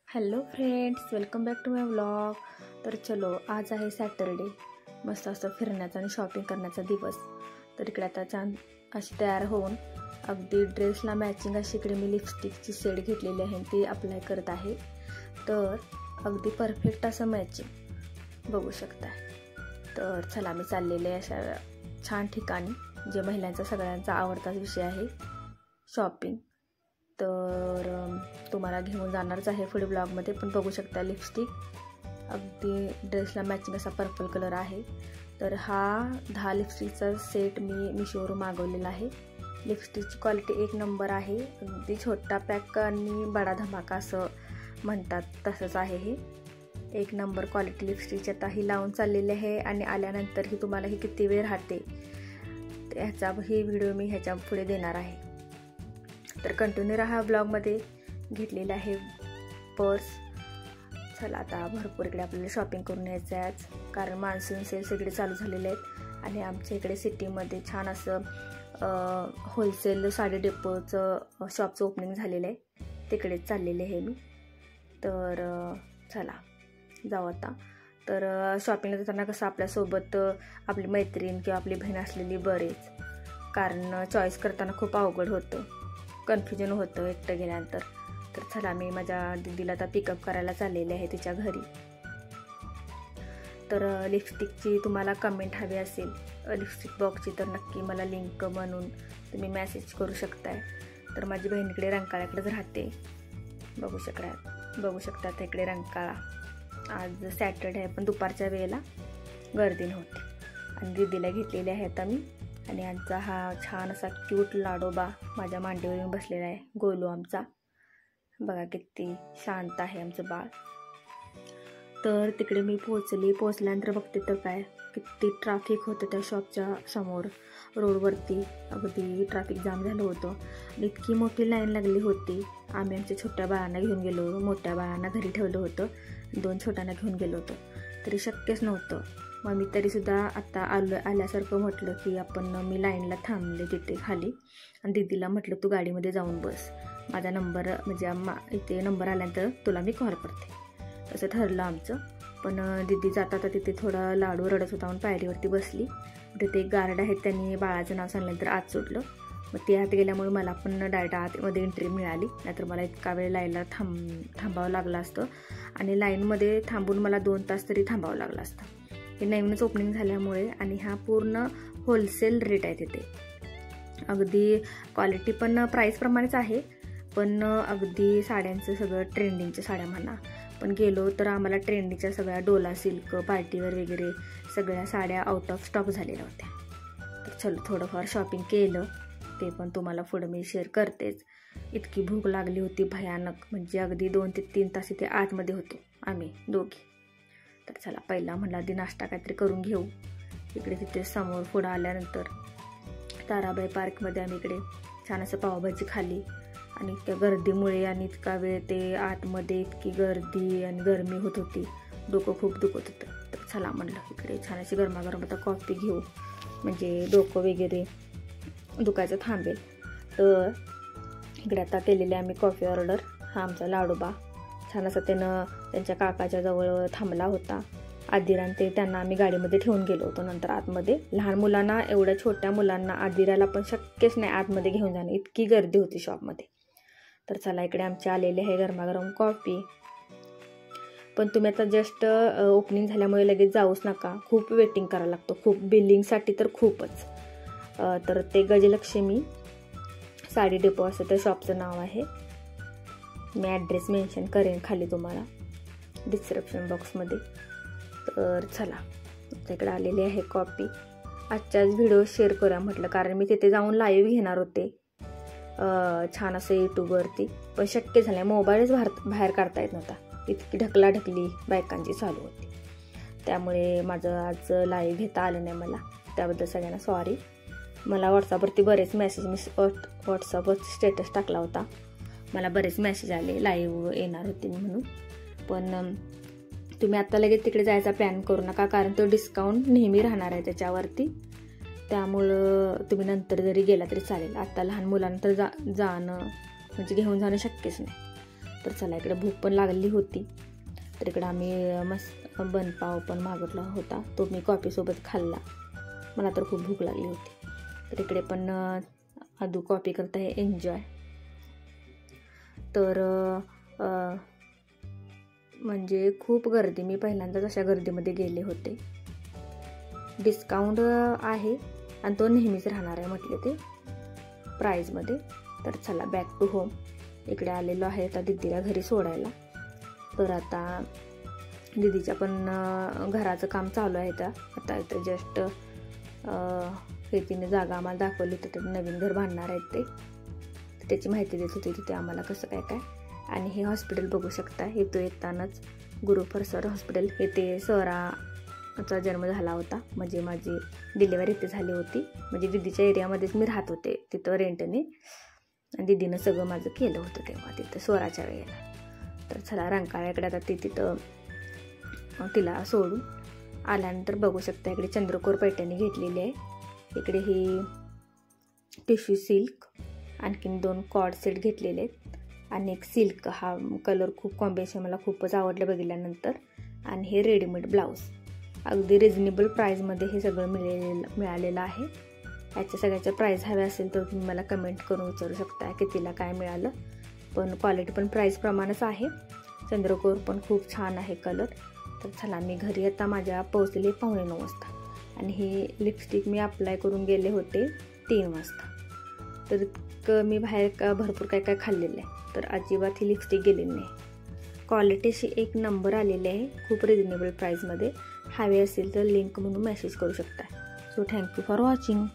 Hello friends, welcome back to my vlog. तर चलो, आज आहे सॅटरडे. मस्त असं फिरण्याचा आणि शॉपिंग करण्याचा दिवस. तर इकडे आता छान अशी तयार होऊन अगदी ड्रेसला मॅचिंग अशी इकडे मी लिपस्टिकची शेड घेतलेली आहे, ती अप्लाय करत आहे. तर अगदी परफेक्ट असं मॅचिंग बघू शकता. तर चला, मी चाललेले अशा छान ठिकाणी जे महिलांचा सगळ्यांचा आवडता विषय आहे, शॉपिंग. तर तुम्हाला घेऊन जाणारच आहे पुढे ब्लॉगमध्ये. पण बघू शकता, लिपस्टिक अगदी ड्रेसला मॅचिंग असा पर्पल कलर आहे. तर हा 10 लिपस्टिकचा सेट मी मिशोवरून मागवलेला आहे. लिपस्टिकची क्वालिटी एक नंबर आहे. अगदी छोटा पॅक आणि बडा धमाका असं म्हणतात, तसंच आहे हे. एक नंबर क्वालिटी लिपस्टिकची. आता ही लावून चाललेली आहे आणि आल्यानंतर ही तुम्हाला ही किती वेळ राहते ह्याचा ही व्हिडिओ मी ह्याच्या पुढे देणार आहे. तर कंटिन्यू राहा ब्लॉगमध्ये. घेतलेलं आहे पर्स. चला, आता भरपूर इकडे आपल्याला शॉपिंग करून यायचं आहे आज, कारण मान्सून सेल सगळे चालू झालेले आहेत. आणि आमच्या इकडे सिटीमध्ये छान असं होलसेल साडी डेपोचं शॉपचं ओपनिंग झालेलं आहे. तिकडेच चाललेले आहे मी. तर चला जाऊ आता. तर शॉपिंगला जाताना कसं आपल्यासोबत आपली मैत्रीण किंवा आपली बहीण असलेली बरेच, कारण चॉईस करताना खूप अवघड होतं, कन्फ्युजन होतं एकटं गेल्यानंतर. तर चला, मी माझ्या दीदीला आता पिकअप करायला चाललेले आहे तिच्या घरी. तर लिपस्टिकची तुम्हाला कमेंट हवी असेल लिपस्टिक बॉक्सची, तर नक्की मला लिंक म्हणून तुम्ही मेसेज करू शकताय. तर माझी बहिणीकडे रंकाळ्याकडेच राहते. बघू शकता इकडे रंकाळा. आज सॅटरडे आहे, पण दुपारच्या वेळेला गर्दी नव्हती. आणि दीदीला घेतलेले आहेत आम्ही. आणि आमचा हा छान असा क्यूट लाडोबा माझ्या मांडीवर येऊन बसलेला आहे, गोलू आमचा. बघा किती शांत आहे आमचं बाळ. तर तिकडे मी पोचल्यानंतर बघते तर काय किती ट्रॅफिक होतं त्या शॉपच्या समोर रोडवरती. अगदी ट्रॅफिक जाम झालं होतं. इतकी मोठी लाईन लागली होती. आम्ही आमच्या छोट्या बाळांना घेऊन गेलो होतो. मोठ्या बाळांना घरी ठेवलं होतं, 2 छोट्यांना घेऊन गेलो होतो. तरी शक्यच नव्हतं. मग मी तरीसुद्धा आता आल्यासारखं म्हटलं की मी लाईनला थांबले तिथे खाली. आणि दीदीला म्हटलं, तू गाडीमध्ये जाऊन बस, माझा नंबर म्हणजे इथे नंबर आल्यानंतर तुला मी कॉल करते. तसं ठरलं आमचं. पण दीदी जाता तिथे थोडा लाडू रडत होता म्हणून पायरीवरती बसली. तिथे एक गार्ड आहेत, त्यांनी बाळाचं नाव सांगितल्यानंतर आत सुटलं. मग ती आत गेल्यामुळे मला पण डायरेक्ट आतमध्ये एंट्री मिळाली. नाहीतर मला इतका वेळ लाईनला थांबावं लागलं असतं. आणि लाईनमध्ये थांबून मला 2 तास तरी थांबावं लागलं असतं. हे नवीनच ओपनिंग झाल्यामुळे. आणि हा पूर्ण होलसेल रेट आहे तिथे. अगदी क्वालिटी पण प्राईसप्रमाणेच आहे, पण अगदी साड्यांचं सगळं ट्रेंडिंगच्या साड्या म्हणा. पण गेलो तर आम्हाला ट्रेंडिंगच्या सगळ्या डोला सिल्क, पार्टीवेअर वगैरे सगळ्या साड्या आउट ऑफ स्टॉक झालेल्या होत्या. तर चलो, थोडंफार शॉपिंग केलं, ते पण तुम्हाला पुढं मी शेअर करतेच. इतकी भूक लागली होती भयानक, म्हणजे अगदी 2 ते 3 तास इथे आतमध्ये होतो आम्ही दोघी. तर चला, पहिला म्हणलं आधी नाश्ता काहीतरी करून घेऊ. इकडे तिथे समोर पुढं आल्यानंतर ताराबाई पार्कमध्ये आम्ही इकडे छान असं पावभाजी खाल्ली. आणि त्या गर्दीमुळे आणि इतका वेळ ते आतमध्ये इतकी गर्दी आणि गरमी होत होती, डोकं खूप दुखत होतं. तर चला म्हणलं, इकडे छान अशी गरमागरम आता कॉफी घेऊ, म्हणजे डोकं वगैरे दुखायचं थांबेल. तर इकडे आता केलेली आम्ही कॉफी ऑर्डर. हा आमचा लाडोबा छान असं त्यानं त्यांच्या काकाच्या जवळ थांबला होता. आदिरान त्यांना आम्ही गाडीमध्ये ठेवून गेलो होतो. नंतर आतमध्ये लहान मुलांना, एवढ्या छोट्या मुलांना आदिराला पण शक्यच नाही आतमध्ये घेऊन जाणं, इतकी गर्दी होती शॉपमध्ये. तर चला, इकडे आमचे आलेले आहे गरमागरम कॉफी. पण तुम्ही आता जस्ट ओपनिंग झाल्यामुळे लगेच जाऊच नका, खूप वेटिंग करायला लागतो, खूप बिलिंगसाठी तर खूपच. तर ते गजलक्ष्मी साडी डेपो असं त्या शॉपचं नाव आहे. मी ॲड्रेस मेन्शन करेन खाली तुम्हाला डिस्क्रिप्शन बॉक्समध्ये. तर चला, इकडे आलेली आहे कॉपी. आजच्याच व्हिडिओ शेअर करूया म्हटलं, कारण मी तिथे जाऊन लाईव्ह घेणार होते छान असं यूट्यूबवरती. पण शक्य झालं, मोबाईलच बाहेर काढता येत नव्हता, इतकी ढकलाढकली बायकांची चालू होती. त्यामुळे माझं आज लाईव्ह घेता आलं नाही मला. त्याबद्दल सगळ्यांना सॉरी. मला व्हॉट्सअपवरती बरेच मेसेज, मी व्हॉट्सअपवरती स्टेटस टाकला होता, मला बरेच मेसेज आले लाईव्ह येणार होते म्हणून. पण तुम्ही आत्ता लगेच तिकडे जायचा प्लॅन करू नका, कारण तो डिस्काउंट नेहमी राहणार आहे त्याच्यावरती. त्यामुळं तुम्ही नंतर जरी गेला तरी चालेल. आत्ता लहान मुलांना तर जाणं म्हणजे घेऊन जाणं शक्यच नाही. तर चला, इकडे भूक पण लागली होती, तर इकडं आम्ही बनपाव पण मागवला होता, तो मी कॉफीसोबत खाल्ला. मला तर खूप भूक लागली होती. तर इकडे पण आदू कॉफी करत आहे, एन्जॉय. तर म्हणजे खूप गर्दी, मी पहिल्यांदाच अशा गर्दीमध्ये गेले होते. डिस्काउंट आहे आणि तो नेहमीच राहणार आहे म्हटले ते प्राईजमध्ये. तर चला, बॅक टू होम. इकडे आलेलो आहे आता दीदीला घरी सोडायला. तर आता दीदीच्या पण घराचं काम चालू आहे. आता इथं जस्ट हे तिने जागा आम्हाला दाखवली, तर ते नवीन घर बांधणार आहेत ते, त्याची माहिती देत होती तिथे आम्हाला कसं काय काय. आणि हे हॉस्पिटल बघू शकता, इथं येतानाच गुरुप्रसाद हॉस्पिटल, इथे सराचा जन्म झाला होता, म्हणजे माझी डिलिव्हरी इथे झाली होती. म्हणजे दीदीच्या एरियामध्येच मी राहत होते तिथं रेंटने, आणि दीदीनं सगळं माझं केलं होतं तेव्हा तिथं स्वराच्या वेळेला. तर चला, रंकाळ्याकडे आता तिथं तिला सोडून आल्यानंतर बघू शकता, इकडे चंद्रकोर पैठणी घेतलेली आहे. इकडे ही टिश्यू सिल्क, आणखीन 2 कॉर्ड सेट घेतलेले आहेत, आणि एक सिल्क. हा कलर खूप कॉम्बिनेशन मला खूपच आवडलं बघितल्यानंतर. आणि हे रेडीमेड ब्लाऊज, अगदी रिजनेबल प्राईजमध्ये हे सगळं मिळालेलं आहे. याच्या सगळ्याच्या प्राईज हव्या असेल तर तुम्ही मला कमेंट करून विचारू शकता कितीला काय मिळालं. पण क्वालिटी पण प्राईजप्रमाणेच आहे. चंद्रकोर पण खूप छान आहे कलर. तर चला, मी घरी आता माझ्या पोहोचले 9:15 वाजता, आणि ही लिपस्टिक मी अप्लाय करून गेले होते 3 वाजता. तर मी बाहेर भरपूर काय काय खाल्लेलं आहे, तर अजिबात ही लिपस्टिक गेलेली नाही. क्वालिटीशी एक नंबर आलेली आहे, खूप रिजनेबल प्राईजमध्ये. हवे असेल तर लिंक म्हणून मेसेज करू शकता. So thank you for watching.